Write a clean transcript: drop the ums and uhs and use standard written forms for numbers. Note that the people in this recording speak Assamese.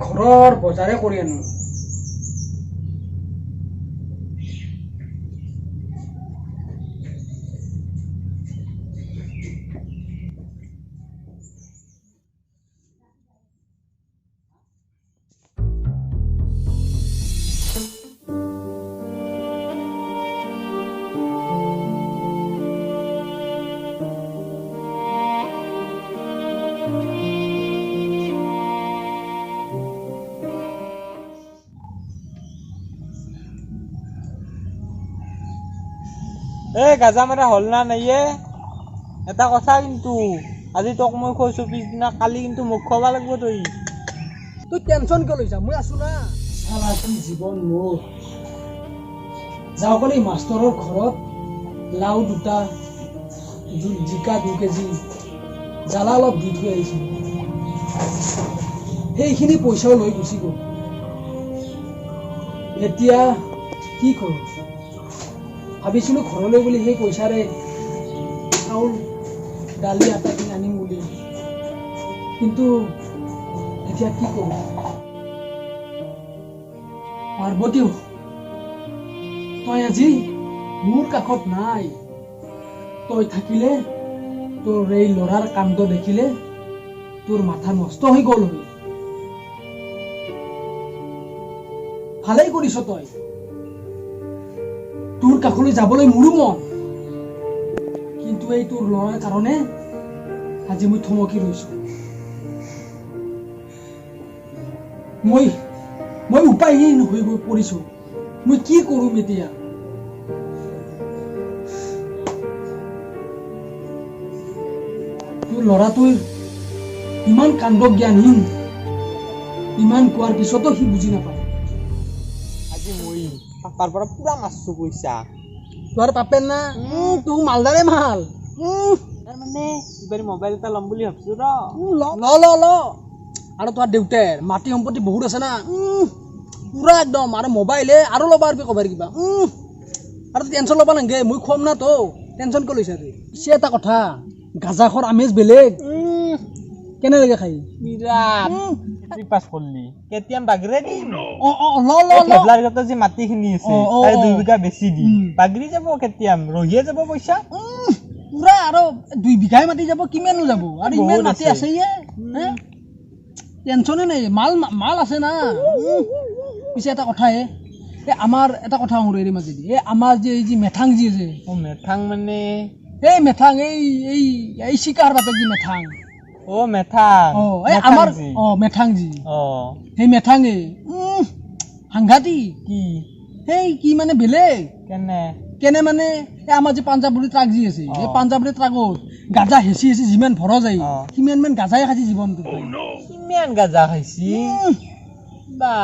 ঘৰৰ বজাৰে কৰি আনো। গাজা মাৰা হল না নাই এটা কথা কিন্তু আজি তোক মই কৈছো পিছদিনা কালি কিন্তু মোক খোৱাব লাগিব তই টেনচন কিয় লৈছা মই আছো না সাৰা কি জীৱন মোৰ যাওঁ কলি মাষ্টৰৰ ঘৰত লাও দুটা জিকা 2 কেজি জ্বালা অলপ দি থৈ আহিছো সেইখিনি পইচাও লৈ গুচি গ'ল এতিয়া কি কৰোঁ ভাবিছিলো ঘৰলৈ বুলি সেই পইচাৰে চাউল দালি আটা কিনি আনিম বুলি কিন্তু এতিয়া কি কৰোঁ পাৰ্বতী তই আজি মোৰ কাষত নাই তই থাকিলে তোৰ এই ল'ৰাৰ কাণ্ড দেখিলে তোৰ মাথা নষ্ট হৈ গ'ল ভালেই কৰিছ তই তোৰ কাষলৈ যাবলৈ মোৰো মন কিন্তু এই তোৰ ল'ৰাৰ কাৰণে আজি মই থমকি ৰৈছো মই উপায়হীন হৈ গৈ পৰিছো মই কি কৰিম এতিয়া তোৰ ল'ৰাটোৰ ইমান কাণ্ড জ্ঞানহীন ইমান কোৱাৰ পিছতো সি বুজি নাপায় আজি মই পাপাৰ পৰা পুৰা মাছছো পইচা তোৰ পাপেন না তোক মালদাৰে মাল মানে এইবাৰ মোবাইল এটা ল'ম বুলি ভাবছো ল আৰু তোৰ দেউতাৰ মাটি সম্পত্তি বহুত আছে না পুৰা একদম আৰু মোবাইলে আৰু ল'বা আৰু কবাৰ কিবা আৰু টেনচন ল'বা নালাগে মই খুৱাম না তো টেনচন কিয় লৈছা পিছে এটা কথা গাজাখৰ আমেজ বেলেগ কেনে লাগে খাই বিৰাট পাছ কৰলি কেতিয়াম বাগৰে দিম ল ফেবলাৰ গতে যে মাটিখিনি আছে তাৰে 2 বিঘা বেছি দিম বাগৰি যাব কেতিয়াম ৰহিয়ে যাব পইচা পুৰা আৰু 2 বিঘাই মাটি যাব কিমানো যাব আৰু ইমান মাটি আছে টেনচনে নাই মাল আছে না পিছে এটা কথা আমাৰ এটা কথা হৰি মাজেদি আমাৰ যে এই যে মেথাং যি আছে মেথাং মানে এই মেথাং এই চিকাৰ বাপে যি মেথাং মেথাং আমাৰ মেথাং যি সেই মেথাঙে সাংঘাতি কি সেই কি মানে বেলেগ কেনে মানে আমাৰ যে পাঞ্জাবৰী ট্ৰাক যি আছে এই পাঞ্জাবৰী ট্ৰাকত গাজা হেঁচি যিমান ভৰা যায় সিমান মান গাজাই খাইছে জীৱনটো কিমান গাজা খাইছি বা